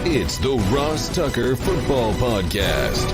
It's the Ross Tucker Football Podcast.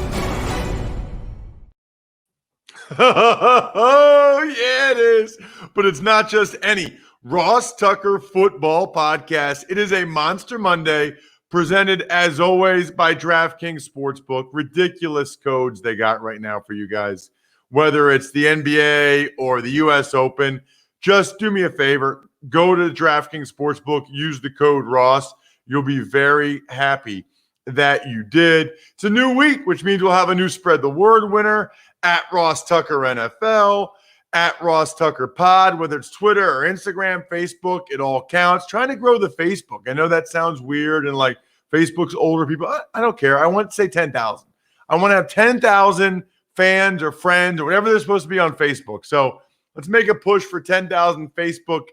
Oh, yeah, it is. But it's not just any Ross Tucker Football Podcast. It is a Monster Monday presented, as always, by DraftKings Sportsbook. Ridiculous codes they got right now for you guys, whether it's the NBA or the U.S. Open. Just do me a favor. Go to DraftKings Sportsbook. Use the code Ross. You'll be very happy that you did. It's a new week, which means we'll have a new Spread the Word winner at Ross Tucker NFL, at RossTuckerPod, whether it's Twitter or Instagram, Facebook, it all counts. Trying to grow the Facebook. I know that sounds weird and like Facebook's older people. I don't care. I want to say 10,000. I want to have 10,000 fans or friends or whatever they're supposed to be on Facebook. So let's make a push for 10,000 Facebook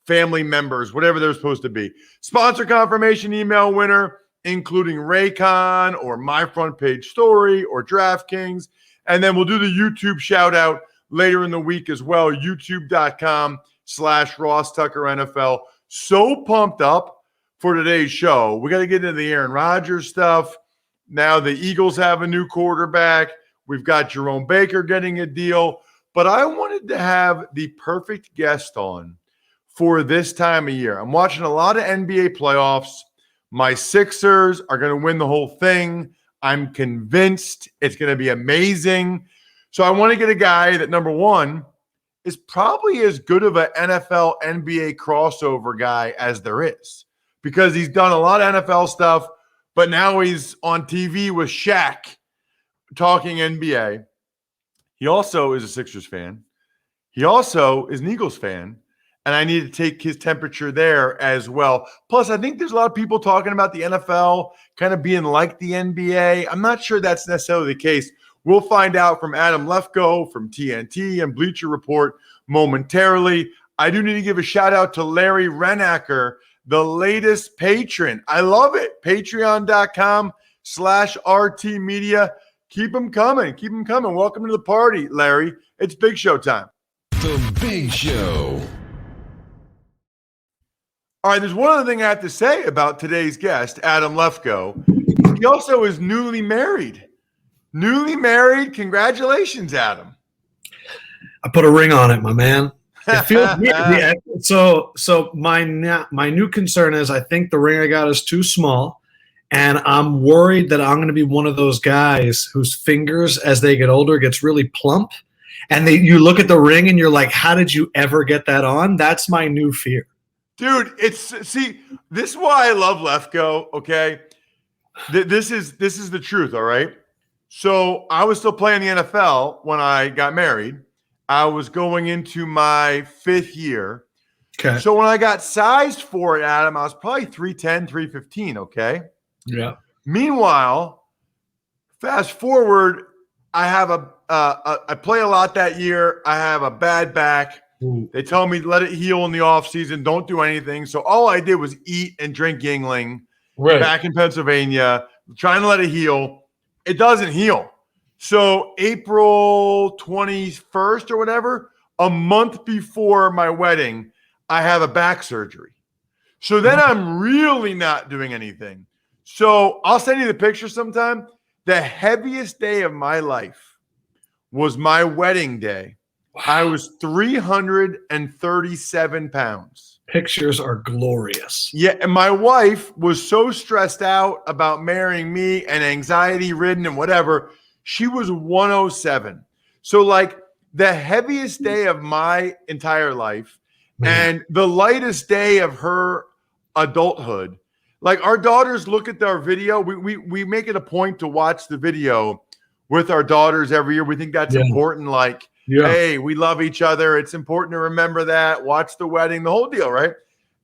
family members, whatever they're supposed to be. Sponsor confirmation email winner, including Raycon or My Front Page Story or DraftKings. And then we'll do the YouTube shout out later in the week as well. YouTube.com/RossTuckerNFL. So pumped up for today's show. We got to get into the Aaron Rodgers stuff. Now the Eagles have a new quarterback. We've got Jerome Baker getting a deal. But I wanted to have the perfect guest on for this time of year. I'm watching a lot of NBA playoffs. My Sixers are going to win the whole thing. I'm convinced it's going to be amazing. So I want to get a guy that, number one, is probably as good of an NFL NBA crossover guy as there is, because he's done a lot of NFL stuff, but now he's on TV with Shaq talking NBA. He also is a Sixers fan. He also is an Eagles fan. And I need to take his temperature there as well. Plus, I think there's a lot of people talking about the NFL kind of being like the NBA. I'm not sure that's necessarily the case. We'll find out from Adam Lefkoe from TNT and Bleacher Report momentarily. I do need to give a shout out to Larry Renacker, the latest patron. I love it. Patreon.com/RT Media. Keep them coming. Keep them coming. Welcome to the party, Larry. It's Big Show time. The Big Show. All right, there's one other thing I have to say about today's guest, Adam Lefkoe. He also is newly married. Newly married. Congratulations, Adam. I put a ring on it, my man. It feels weird. Yeah. So my new concern is I think the ring I got is too small, and I'm worried that I'm going to be one of those guys whose fingers, as they get older, gets really plump, and you look at the ring and you're like, how did you ever get that on? That's my new fear. Dude, this is why I love Lefkoe, okay? This is the truth, all right? So I was still playing the NFL when I got married. I was going into my 5th year. Okay. So when I got sized for it, Adam, I was probably 310, 315, okay? Yeah. Meanwhile, fast forward, I have I play a lot that year. I have a bad back. Ooh. They tell me let it heal in the offseason. Don't do anything. So all I did was eat and drink Yingling back in Pennsylvania, trying to let it heal. It doesn't heal. So April 21st or whatever, a month before my wedding, I have a back surgery. So then I'm really not doing anything. So I'll send you the picture sometime. The heaviest day of my life was my wedding day. Wow. I was 337 pounds. Pictures are glorious. Yeah, and my wife was so stressed out about marrying me and anxiety-ridden and whatever. She was 107. So, like, the heaviest day of my entire life and the lightest day of her adulthood. Like, our daughters look at our video. We make it a point to watch the video with our daughters every year. We think that's important. Like, hey, we love each other. It's important to remember that. Watch the wedding, the whole deal, right?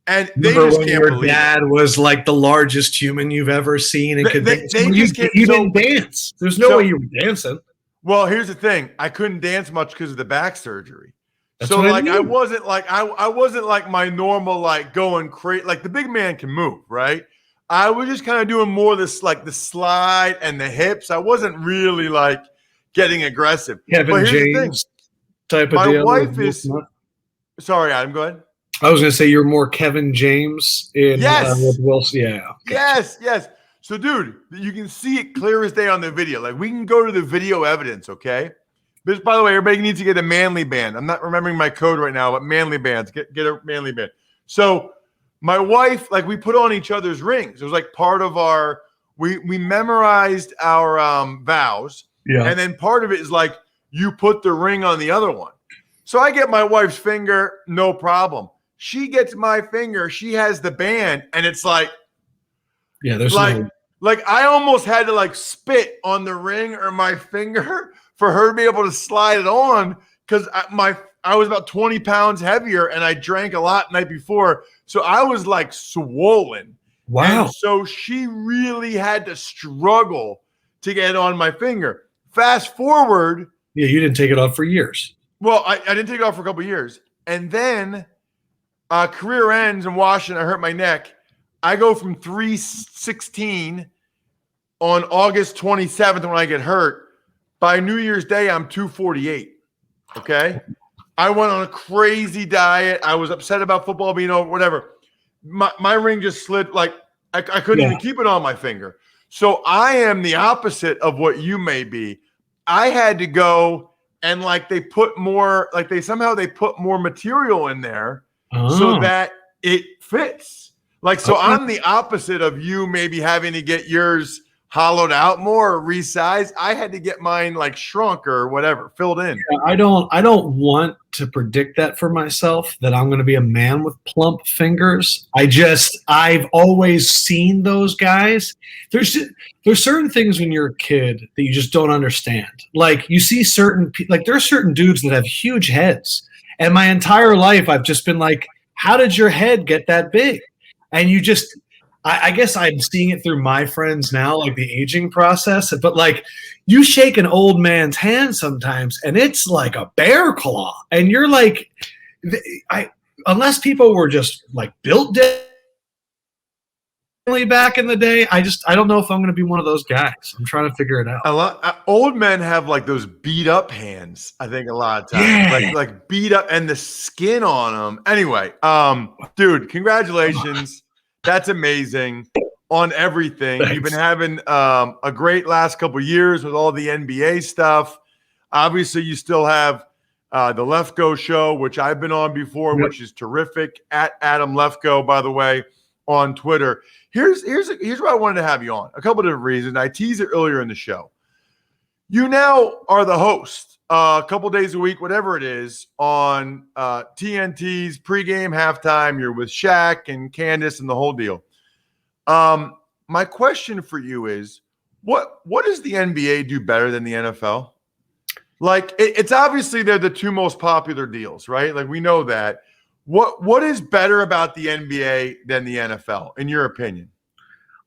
And they just can't believe your dad was like the largest human you've ever seen and could dance. You didn't dance. There's no way you were dancing. Well, here's the thing. I couldn't dance much because of the back surgery. That's so like I mean. I wasn't like my normal like going crazy. Like the big man can move, right? I was just kind of doing more this like the slide and the hips. I wasn't really like getting aggressive. Kevin James type of deal. My wife is – sorry, Adam, go ahead. I was going to say you're more Kevin James with Wilson. Yeah. Okay. Yes. So, dude, you can see it clear as day on the video. Like, we can go to the video evidence, okay? This, by the way, everybody needs to get a Manly band. I'm not remembering my code right now, but Manly bands. Get a Manly band. So, my wife, like, we put on each other's rings. It was like part of our we memorized our vows. Yeah. And then part of it is like you put the ring on the other one. So I get my wife's finger, no problem. She gets my finger, she has the band, and it's like, yeah, there's like I almost had to like spit on the ring or my finger for her to be able to slide it on because I was about 20 pounds heavier and I drank a lot the night before. So I was like swollen. Wow. And so she really had to struggle to get it on my finger. Fast forward. Yeah, you didn't take it off for years. Well, I didn't take it off for a couple of years. And then career ends in Washington. I hurt my neck. I go from 316 on August 27th when I get hurt. By New Year's Day, I'm 248. Okay? I went on a crazy diet. I was upset about football being over, whatever. My ring just slid. Like, I couldn't even keep it on my finger. So I am the opposite of what you may be. I had to go and like they put more material in there so that it fits. Like, so I'm the opposite of you maybe having to get yours hollowed out more or resized. I had to get mine like shrunk or whatever, filled in. Yeah, I don't want to predict that for myself, that I'm going to be a man with plump fingers. I've always seen those guys. There's certain things when you're a kid that you just don't understand. Like you see there are certain dudes that have huge heads. And my entire life I've just been like, how did your head get that big? And you just, I guess I'm seeing it through my friends now, like the aging process. But like you shake an old man's hand sometimes and it's like a bear claw. And you're like, unless people were just like built differently back in the day, I don't know if I'm going to be one of those guys. I'm trying to figure it out. Old men have like those beat up hands, I think a lot of times. Yeah. Like beat up and the skin on them. Anyway, dude, congratulations. That's amazing on everything. Thanks. You've been having a great last couple of years with all the NBA stuff. Obviously, you still have the Lefkoe show, which I've been on before, which is terrific. At Adam Lefkoe, by the way, on Twitter. Here's why I wanted to have you on. A couple of different reasons. I teased it earlier in the show. You now are the host a couple days a week, whatever it is, on TNT's pregame, halftime. You're with Shaq and Candace and the whole deal. My question for you is, what does the NBA do better than the NFL? Like, it's obviously they're the two most popular deals, right? Like, we know that. What is better about the NBA than the NFL, in your opinion?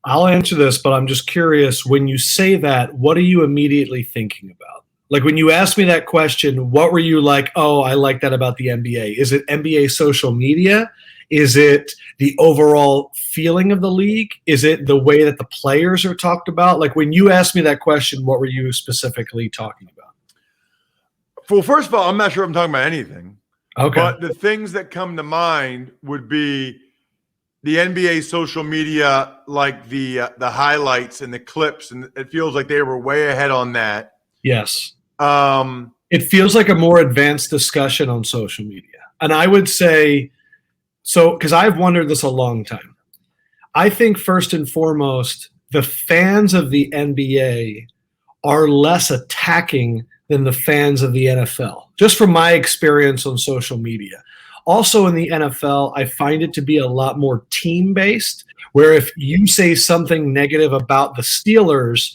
I'll answer this, but I'm just curious. When you say that, what are you immediately thinking about? Like when you asked me that question, what were you like, oh, I like that about the NBA? Is it NBA social media? Is it the overall feeling of the league? Is it the way that the players are talked about? Like when you asked me that question, what were you specifically talking about? Well, first of all, I'm not sure I'm talking about anything. Okay. But the things that come to mind would be the NBA social media, like the highlights and the clips, and it feels like they were way ahead on that. Yes. It feels like a more advanced discussion on social media. And I would say, so because I've wondered this a long time, I think first and foremost, the fans of the NBA are less attacking than the fans of the NFL, just from my experience on social media. Also in the NFL, I find it to be a lot more team-based, where if you say something negative about the Steelers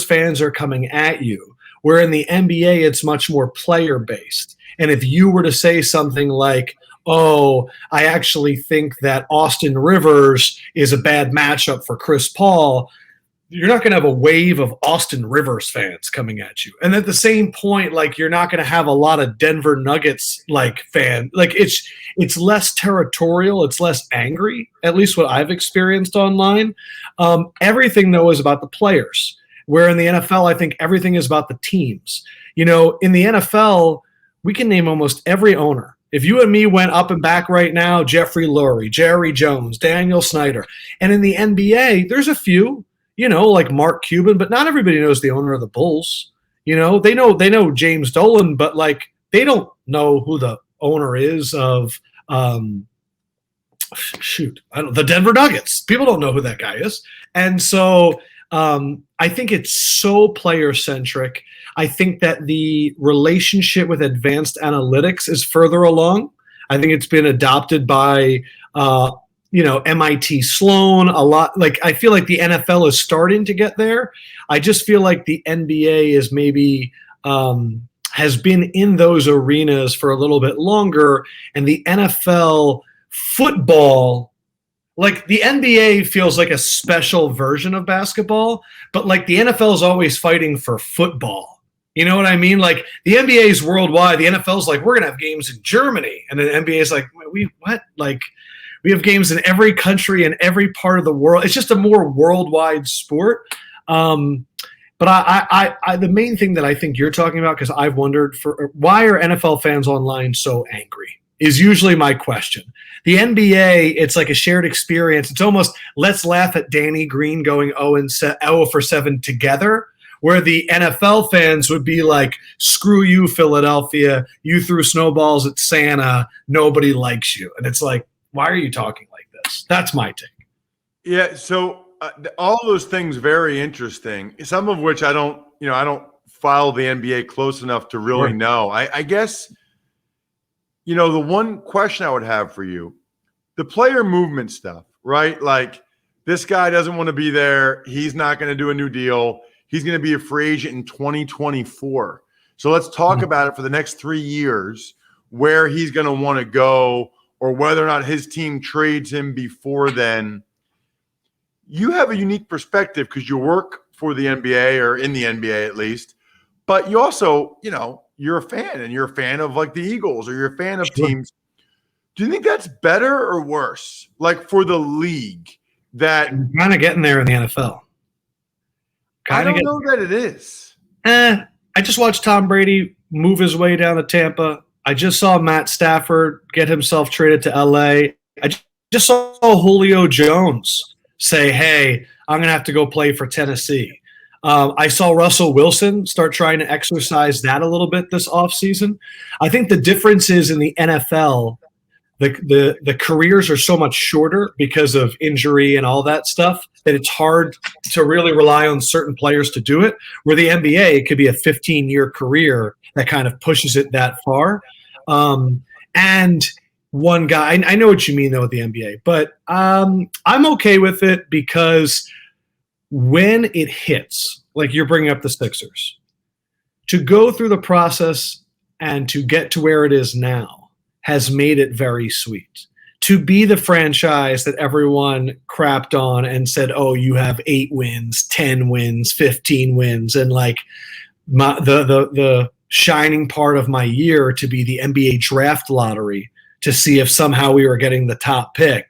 fans are coming at you. Where in the NBA, it's much more player-based. And if you were to say something like, oh, I actually think that Austin Rivers is a bad matchup for Chris Paul, you're not going to have a wave of Austin Rivers fans coming at you. And at the same point, like you're not going to have a lot of Denver Nuggets like fan. Like it's less territorial. It's less angry, at least what I've experienced online. Everything though is about the players, where in the NFL, I think everything is about the teams. You know, in the NFL, we can name almost every owner If you and me went up and back right now, Jeffrey Lurie, Jerry Jones, Daniel Snyder. And in the NBA, there's a few, like Mark Cuban, but not everybody knows the owner of the Bulls. They know James Dolan, but like they don't know who the owner is of the Denver Nuggets. People don't know who that guy is. And so I think it's so player centric. I think that the relationship with advanced analytics is further along. I think it's been adopted by, MIT Sloan a lot. Like, I feel like the NFL is starting to get there. I just feel like the NBA is maybe has been in those arenas for a little bit longer, and the NFL football, like the NBA feels like a special version of basketball, but like the NFL is always fighting for football. You know what I mean? Like the NBA is worldwide. The NFL's like, we're going to have games in Germany. And the NBA is like, what? Like we have games in every country and every part of the world. It's just a more worldwide sport. But I the main thing that I think you're talking about, because I've wondered why are NFL fans online so angry, is usually my question. The NBA, it's like a shared experience. It's almost, let's laugh at Danny Green going 0 for 7 together, where the NFL fans would be like, screw you, Philadelphia. You threw snowballs at Santa. Nobody likes you. And it's like, why are you talking like this? That's my take. Yeah, so all those things very interesting, some of which I don't follow the NBA close enough to really know. I guess – the one question I would have for you, the player movement stuff, right? Like this guy doesn't want to be there. He's not going to do a new deal. He's going to be a free agent in 2024. So let's talk about it for the next 3 years, where he's going to want to go or whether or not his team trades him before then. You have a unique perspective because you work for the NBA, or in the NBA at least, but you also, you're a fan, and you're a fan of like the Eagles, or you're a fan of teams. Do you think that's better or worse? Like for the league, that I'm kind of getting there in the NFL. I don't know that it is. I just watched Tom Brady move his way down to Tampa. I just saw Matt Stafford get himself traded to LA. I just saw Julio Jones say, hey, I'm going to have to go play for Tennessee. I saw Russell Wilson start trying to exercise that a little bit this offseason. I think the difference is in the NFL, the careers are so much shorter because of injury and all that stuff that it's hard to really rely on certain players to do it, where the NBA could be a 15-year career that kind of pushes it that far. And one guy, I know what you mean, though, with the NBA, but I'm okay with it because when it hits, like you're bringing up the Sixers, to go through the process and to get to where it is now has made it very sweet. To be the franchise that everyone crapped on and said, oh, you have 8 wins, 10 wins, 15 wins, and like the shining part of my year to be the NBA draft lottery to see if somehow we were getting the top pick,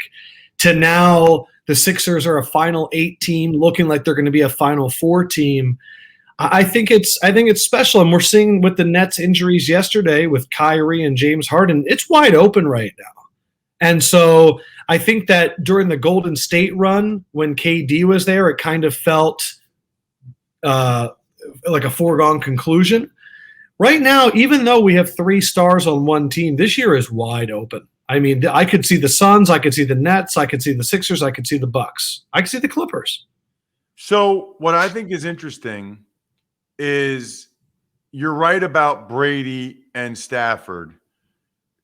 to now the Sixers are a Final 8 team looking like they're going to be a Final 4 team. I think it's special, and we're seeing with the Nets injuries yesterday with Kyrie and James Harden, it's wide open right now. And so I think that during the Golden State run, when KD was there, it kind of felt like a foregone conclusion. Right now, even though we have 3 stars on one team, this year is wide open. I mean, I could see the Suns, I could see the Nets, I could see the Sixers, I could see the Bucks, I could see the Clippers. So what I think is interesting is you're right about Brady and Stafford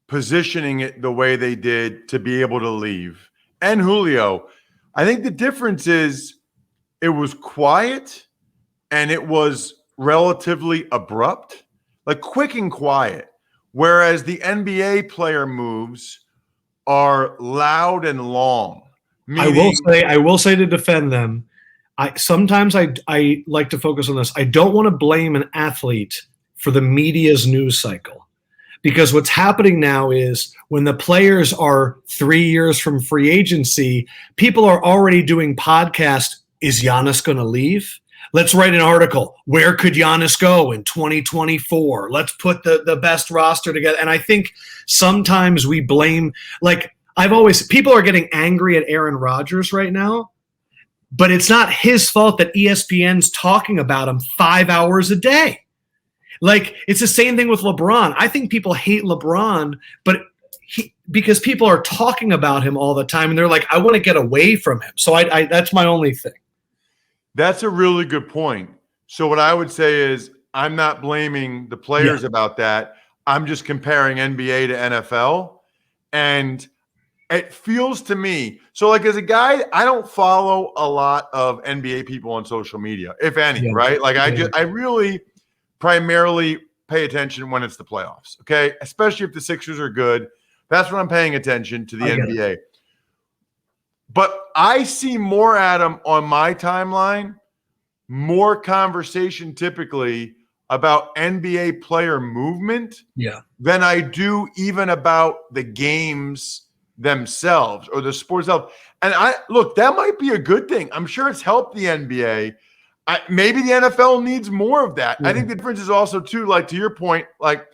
positioning it the way they did to be able to leave. And Julio, I think the difference is it was quiet and it was relatively abrupt, like quick and quiet. Whereas the NBA player moves are loud and long. Meaning, I will say to defend them, sometimes I like to focus on this. I don't want to blame an athlete for the media's news cycle, because what's happening now is when the players are 3 years from free agency, people are already doing podcasts. Is Giannis going to leave? Let's write an article. Where could Giannis go in 2024? Let's put the best roster together. And I think sometimes we blame, people are getting angry at Aaron Rodgers right now, but it's not his fault that ESPN's talking about him 5 hours a day. Like, it's the same thing with LeBron. I think people hate LeBron, but because people are talking about him all the time, and they're like, I want to get away from him. So I that's my only thing. That's a really good point. So what I would say is I'm not blaming the players about that. I'm just comparing NBA to NFL. And it feels to me, so like as a guy, I don't follow a lot of NBA people on social media, if any, right? Like I really primarily pay attention when it's the playoffs, okay? Especially if the Sixers are good. That's when I'm paying attention to the NBA. But I see more, Adam, on my timeline, more conversation typically about NBA player movement than I do even about the games themselves or the sports itself. And look, that might be a good thing. I'm sure it's helped the NBA. Maybe the NFL needs more of that. I think the difference is also, too, like to your point, like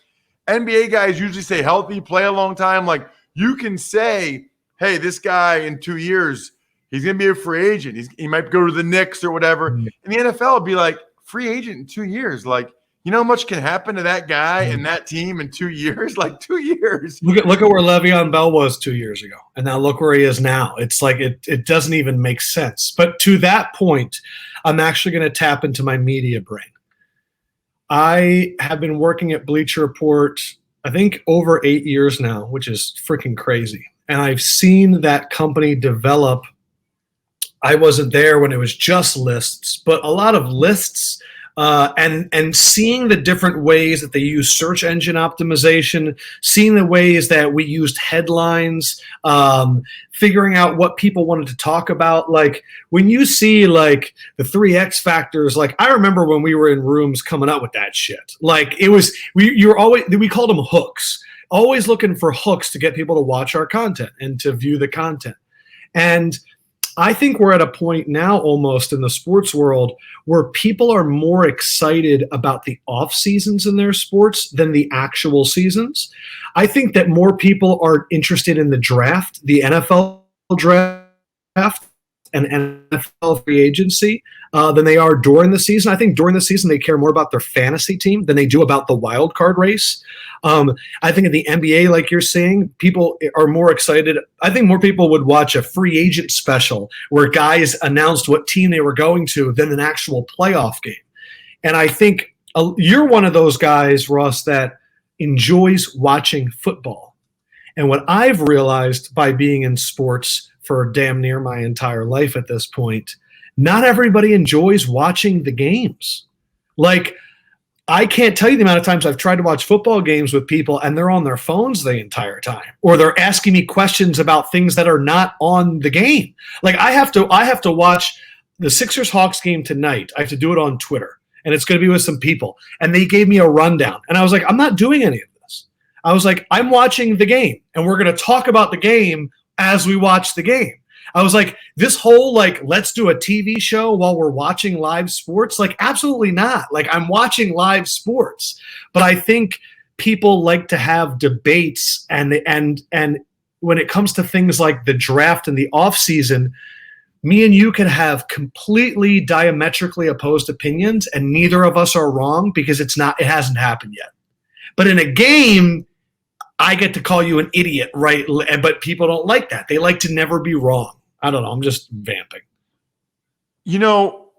NBA guys usually stay healthy, play a long time. Like you can say, hey, this guy in 2 years, he's going to be a free agent. He might go to the Knicks or whatever. And the NFL would be like, free agent in 2 years. Like, you know how much can happen to that guy and that team in 2 years? Like 2 years. Look at where Le'Veon Bell was 2 years ago. And now look where he is now. It's like it doesn't even make sense. But to that point, I'm actually going to tap into my media brain. I have been working at Bleacher Report, I think, over 8 years now, which is freaking crazy. And I've seen that company develop. I wasn't there when it was just lists, but a lot of lists and seeing the different ways that they use search engine optimization, seeing the ways that we used headlines, figuring out what people wanted to talk about. Like when you see like the 3 X factors, like I remember when we were in rooms coming up with that shit. Like it was, we called them hooks, always looking for hooks to get people to watch our content and to view the content. And I think we're at a point now almost in the sports world where people are more excited about the off seasons in their sports than the actual seasons. I think that more people are interested in the draft, the NFL draft, and NFL free agency than they are during the season. I think during the season they care more about their fantasy team than they do about the wild card race. I think in the NBA, like you're saying, people are more excited. I think more people would watch a free agent special where guys announced what team they were going to than an actual playoff game. And I think you're one of those guys, Ross, that enjoys watching football. And what I've realized by being in sports for damn near my entire life at this point, not everybody enjoys watching the games. Like, I can't tell you the amount of times I've tried to watch football games with people and they're on their phones the entire time, or they're asking me questions about things that are not on the game. Like I have to watch the Sixers-Hawks game tonight. I have to do it on Twitter, and it's going to be with some people. And they gave me a rundown, and I was like, I'm not doing any of this. I was like, I'm watching the game, and we're going to talk about the game as we watch the game. I was like, this whole, like, let's do a TV show while we're watching live sports, like, absolutely not. Like, I'm watching live sports. But I think people like to have debates, and when it comes to things like the draft and the offseason, me and you can have completely diametrically opposed opinions, and neither of us are wrong because it hasn't happened yet. But in a game, I get to call you an idiot, right? But people don't like that. They like to never be wrong. I don't know. I'm just vamping. You know,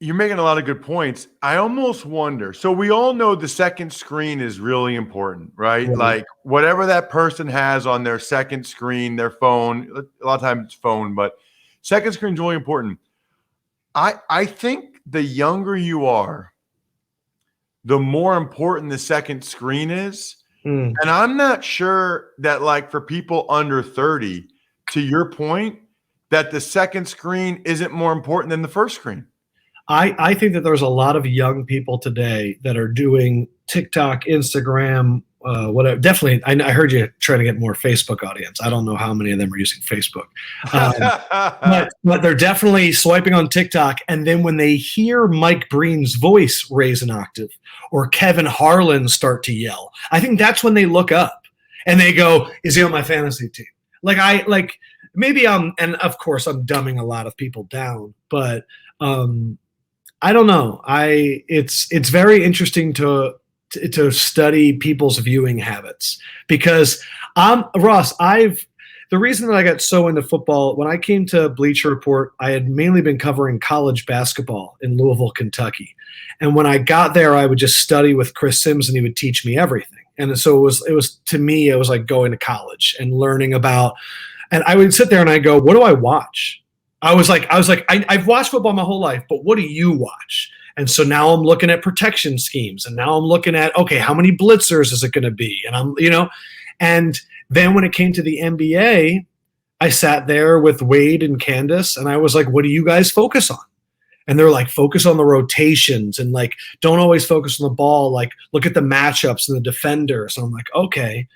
you're making a lot of good points. I almost wonder. So we all know the second screen is really important, right? Mm-hmm. Like whatever that person has on their second screen, their phone, a lot of times it's phone, but second screen is really important. I think the younger you are, the more important the second screen is. And I'm not sure that, like, for people under 30, to your point, that the second screen isn't more important than the first screen. I think that there's a lot of young people today that are doing TikTok, Instagram, whatever. Definitely, I heard you trying to get more Facebook audience. I don't know how many of them are using Facebook, but they're definitely swiping on TikTok. And then when they hear Mike Breen's voice raise an octave or Kevin Harlan start to yell, I think that's when they look up and they go, "Is he on my fantasy team?" Maybe and of course I'm dumbing a lot of people down, but I don't know. It's very interesting to study people's viewing habits because Ross, the reason that I got so into football, when I came to Bleacher Report, I had mainly been covering college basketball in Louisville, Kentucky. And when I got there, I would just study with Chris Sims and he would teach me everything. And so it was to me, it was like going to college and learning about, and I would sit there and I go, what do I watch? I've watched football my whole life, but what do you watch? And so now I'm looking at protection schemes, and now I'm looking at, okay, how many blitzers is it going to be? And and then when it came to the NBA, I sat there with Wade and Candace, and I was like, what do you guys focus on? And they're like, focus on the rotations and like, don't always focus on the ball. Like, look at the matchups and the defenders. And I'm like, okay.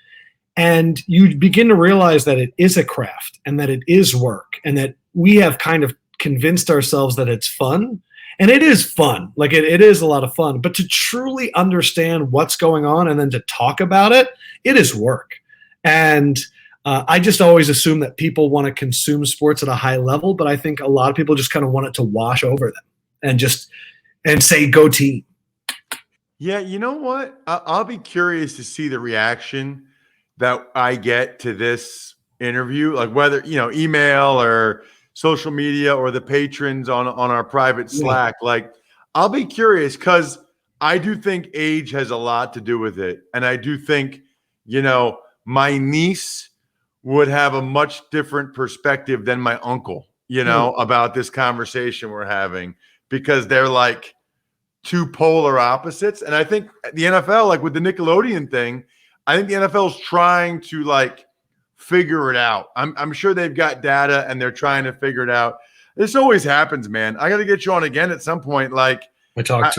And you begin to realize that it is a craft and that it is work and that we have kind of convinced ourselves that it's fun. And it is fun. Like it is a lot of fun. But to truly understand what's going on and then to talk about it, it is work. And I just always assume that people want to consume sports at a high level, but I think a lot of people just kind of want it to wash over them and say, go team. Yeah, you know what? I'll be curious to see the reaction that I get to this interview, like whether, email or social media or the patrons on our private Slack. Like, I'll be curious because I do think age has a lot to do with it. And I do think, my niece would have a much different perspective than my uncle, about this conversation we're having, because they're like two polar opposites. And I think the NFL, like with the Nickelodeon thing, I think the NFL is trying to like figure it out. I'm sure they've got data and they're trying to figure it out. This always happens, man. I got to get you on again at some point. Like I got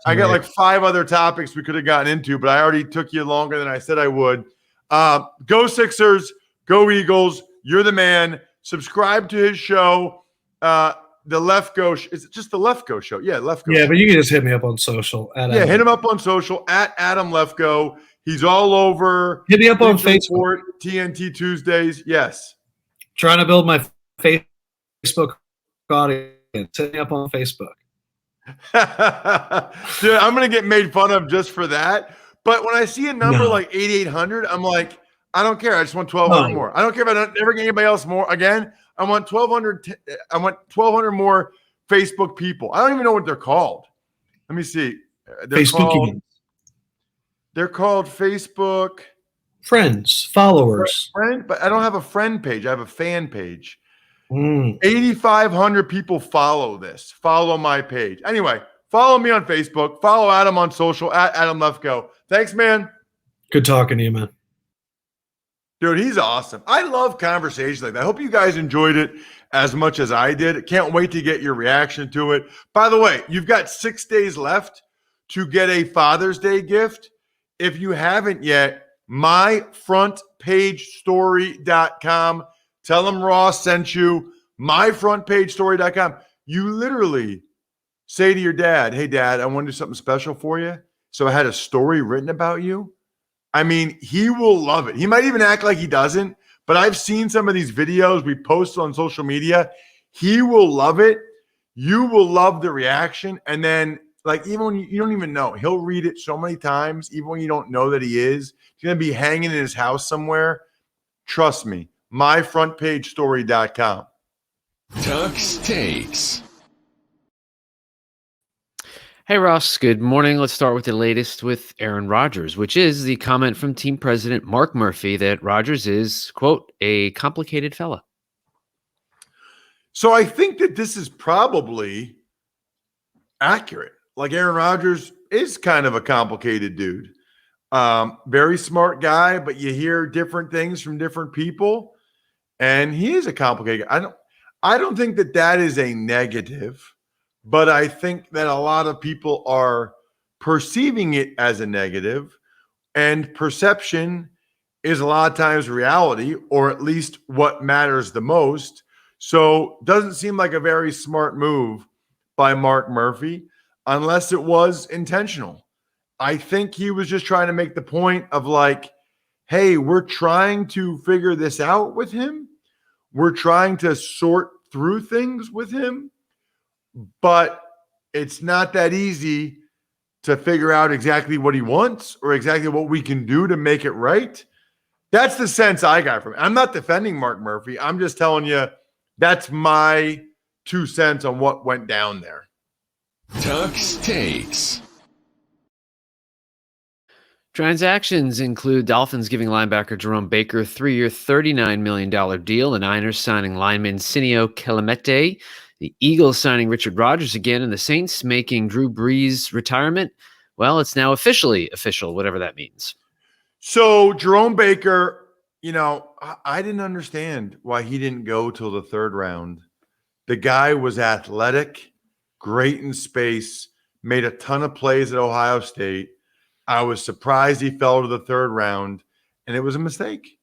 like 5 other topics we could have gotten into, but I already took you longer than I said I would. Go Sixers, go Eagles. You're the man. Subscribe to his show. The Lefkoe. Is it just the Lefkoe show? Yeah, Lefkoe. Yeah, but you can just hit me up on social. Hit him up on social at Adam Lefkoe. He's all over. Hit me up on Facebook. TNT Tuesdays. Yes. Trying to build my Facebook audience. Hit me up on Facebook. Dude, I'm going to get made fun of just for that. But when I see a number like 8,800, I'm like, I don't care. I just want 1,200 more. I don't care if I don't ever get anybody else more. Again, I want 1,200. I want 1,200 more Facebook people. I don't even know what they're called. Let me see. They're called Facebook friends, followers. Friend, but I don't have a friend page. I have a fan page. 8,500 people follow this. Follow my page. Anyway, follow me on Facebook. Follow Adam on social at Adam Lefkoe. Thanks, man. Good talking to you, man. Dude, he's awesome. I love conversations like that. I hope you guys enjoyed it as much as I did. Can't wait to get your reaction to it. By the way, you've got 6 days left to get a Father's Day gift. If you haven't yet, myfrontpagestory.com. Tell them Ross sent you. Myfrontpagestory.com. You literally say to your dad, hey, Dad, I want to do something special for you. So I had a story written about you. I mean, he will love it. He might even act like he doesn't, but I've seen some of these videos we post on social media. He will love it. You will love the reaction. And then, like, even when you don't even know, he'll read it so many times, even when you don't know that he is. He's going to be hanging in his house somewhere. Trust me, myfrontpagestory.com. Tuck's Takes. Hey, Ross. Good morning. Let's start with the latest with Aaron Rodgers, which is the comment from team president Mark Murphy that Rodgers is, quote, a complicated fella. So I think that this is probably accurate. Like, Aaron Rodgers is kind of a complicated dude. Very smart guy, but you hear different things from different people, and he is a complicated guy. I don't think that is a negative, but I think that a lot of people are perceiving it as a negative. And perception is a lot of times reality, or at least what matters the most. So doesn't seem like a very smart move by Mark Murphy unless it was intentional. I think he was just trying to make the point of like, hey, we're trying to figure this out with him. We're trying to sort through things with him, but it's not that easy to figure out exactly what he wants or exactly what we can do to make it right. That's the sense I got from it. I'm not defending Mark Murphy. I'm just telling you that's my 2 cents on what went down there. Tuck's Takes. Transactions include Dolphins giving linebacker Jerome Baker a 3-year, $39 million deal, the Niners signing lineman Sinio Kelemete, the Eagles signing Richard Rodgers again, and the Saints making Drew Brees' retirement. Well, it's now officially official, whatever that means. So Jerome Baker, I didn't understand why he didn't go till the 3rd round. The guy was athletic, great in space, made a ton of plays at Ohio State. I was surprised he fell to the 3rd round, and it was a mistake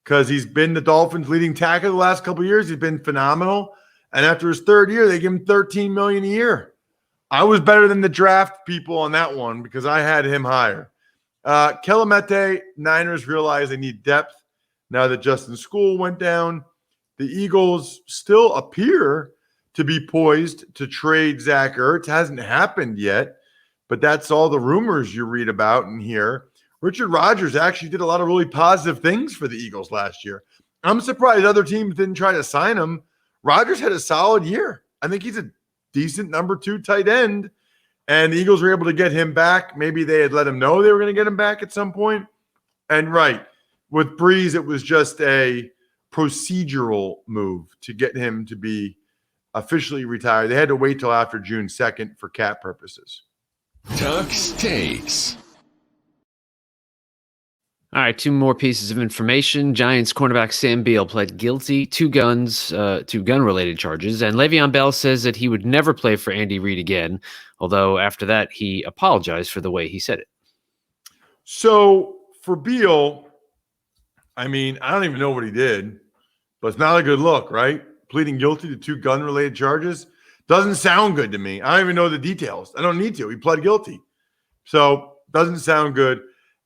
because he's been the Dolphins' leading tackle the last couple of years. He's been phenomenal. And after his 3rd year, they give him $13 million a year. I was better than the draft people on that one because I had him higher. Kelemete, Niners realize they need depth now that Justin School went down. The Eagles still appear to be poised to trade Zach Ertz. Hasn't happened yet, but that's all the rumors you read about and hear. Richard Rodgers actually did a lot of really positive things for the Eagles last year. I'm surprised other teams didn't try to sign him. Rodgers had a solid year. I think he's a decent number 2 tight end, and the Eagles were able to get him back. Maybe they had let him know they were going to get him back at some point. And right, with Brees, it was just a procedural move to get him to be officially retired. They had to wait till after June 2nd for cap purposes. Tuck's Takes. All right, 2 more pieces of information. Giants cornerback Sam Beal pled guilty to gun-related charges, and Le'Veon Bell says that he would never play for Andy Reid again, although after that he apologized for the way he said it. So for Beal, I don't even know what he did, but it's not a good look, right? Pleading guilty to 2 gun-related charges doesn't sound good to me. I don't even know the details. I don't need to. He pled guilty. So doesn't sound good.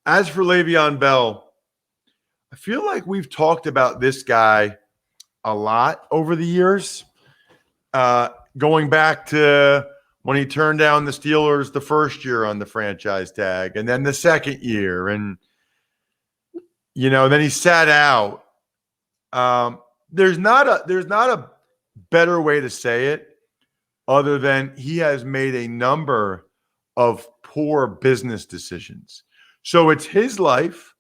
As for Le'Veon Bell, I feel like we've talked about this guy a lot over the years, going back to when he turned down the Steelers the first year on the franchise tag and then the second year. And, then he sat out. There's not a better way to say it other than he has made a number of poor business decisions. So it's his life,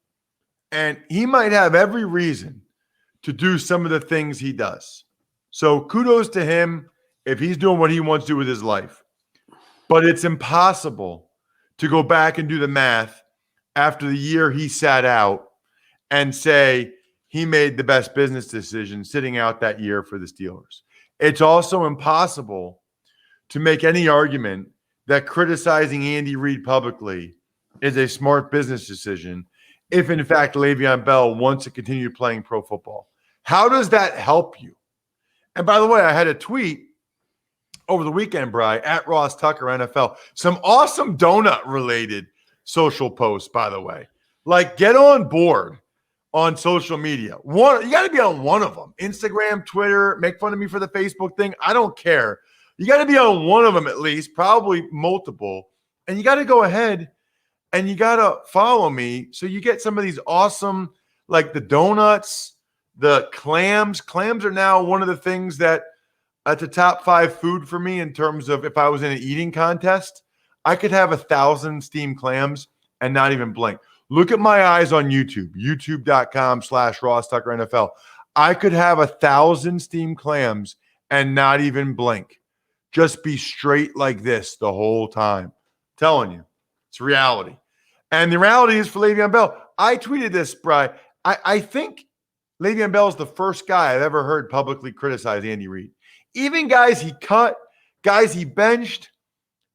and he might have every reason to do some of the things he does. So kudos to him if he's doing what he wants to do with his life. But it's impossible to go back and do the math after the year he sat out and say he made the best business decision sitting out that year for the Steelers. It's also impossible to make any argument that criticizing Andy Reid publicly is a smart business decision if, in fact, Le'Veon Bell wants to continue playing pro football. How does that help you? And by the way, I had a tweet over the weekend, Bri, at RossTuckerNFL. Some awesome donut-related social posts, by the way. Like, get on board on social media. You got to be on one of them. Instagram, Twitter, make fun of me for the Facebook thing. I don't care. You got to be on one of them at least, probably multiple. And you got to go ahead and you got to follow me so you get some of these awesome, like the donuts, the clams. Clams are now one of the things that at the top 5 food for me in terms of if I was in an eating contest, I could have 1,000 steamed clams and not even blink. Look at my eyes on YouTube, youtube.com/RossTuckerNFL. I could have 1,000 steamed clams and not even blink. Just be straight like this the whole time. I'm telling you, it's reality. And the reality is for Le'Veon Bell. I tweeted this, Bri. I think Le'Veon Bell is the first guy I've ever heard publicly criticize Andy Reid. Even guys he cut, guys he benched,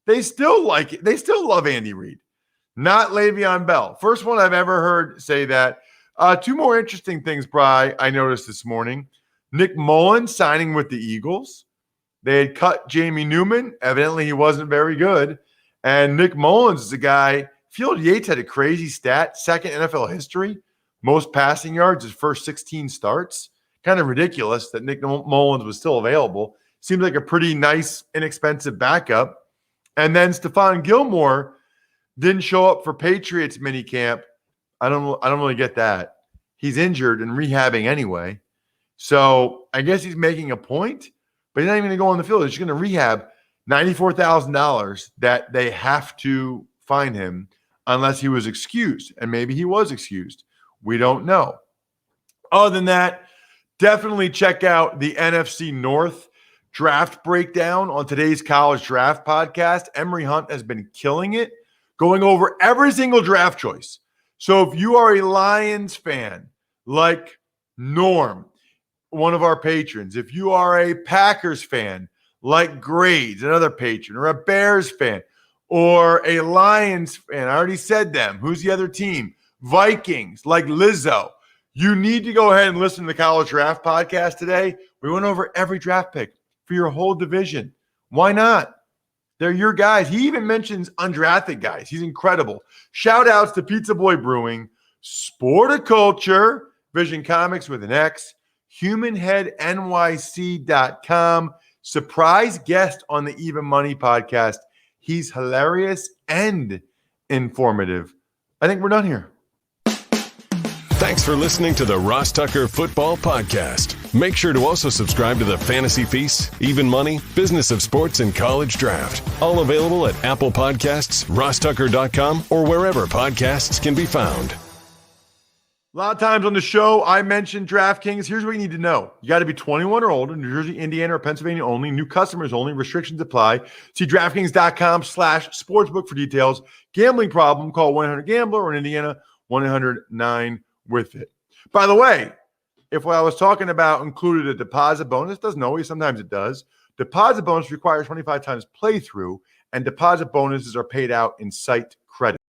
they still like it. They still love Andy Reid. not Le'Veon Bell. First one I've ever heard say that. Two more interesting things, Bri, I noticed this morning. Nick Mullins signing with the Eagles. They had cut Jamie Newman. Evidently, he wasn't very good. And Nick Mullins is a guy. Field Yates had a crazy stat, second NFL history, most passing yards his first 16 starts. Kind of ridiculous that Nick Mullins was still available. Seems like a pretty nice, inexpensive backup. And then Stephon Gilmore didn't show up for Patriots minicamp. I don't really get that. He's injured and rehabbing anyway. So I guess he's making a point, but he's not even going to go on the field. He's just going to rehab $94,000 that they have to fine him unless he was excused. And maybe he was excused. We don't know. Other than that, definitely check out the NFC North draft breakdown on today's College Draft podcast. Emory Hunt has been killing it, going over every single draft choice. So if you are a Lions fan, like Norm, one of our patrons, if you are a Packers fan, like Grades, another patron, or a Bears fan, or a Lions fan, I already said them. Who's the other team? Vikings, like Lizzo. You need to go ahead and listen to the College Draft podcast today. We went over every draft pick for your whole division. Why not? They're your guys. He even mentions undrafted guys. He's incredible. Shout outs to Pizza Boy Brewing, Sporticulture, Vision Comics with an X, HumanHeadNYC.com. Surprise guest on the Even Money podcast. He's hilarious and informative. I think we're done here. Thanks for listening to the Ross Tucker Football Podcast. Make sure to also subscribe to the Fantasy Feast, Even Money, Business of Sports, and College Draft. All available at Apple Podcasts, RossTucker.com, or wherever podcasts can be found. A lot of times on the show, I mentioned DraftKings. Here's what you need to know. You got to be 21 or older, New Jersey, Indiana, or Pennsylvania only. New customers only. Restrictions apply. See DraftKings.com/sportsbook for details. Gambling problem, call 1-800-GAMBLER, or in Indiana, 1-800-9-WITH-IT. By the way, if what I was talking about included a deposit bonus, doesn't always, sometimes it does. Deposit bonus requires 25 times playthrough, and deposit bonuses are paid out in site credit.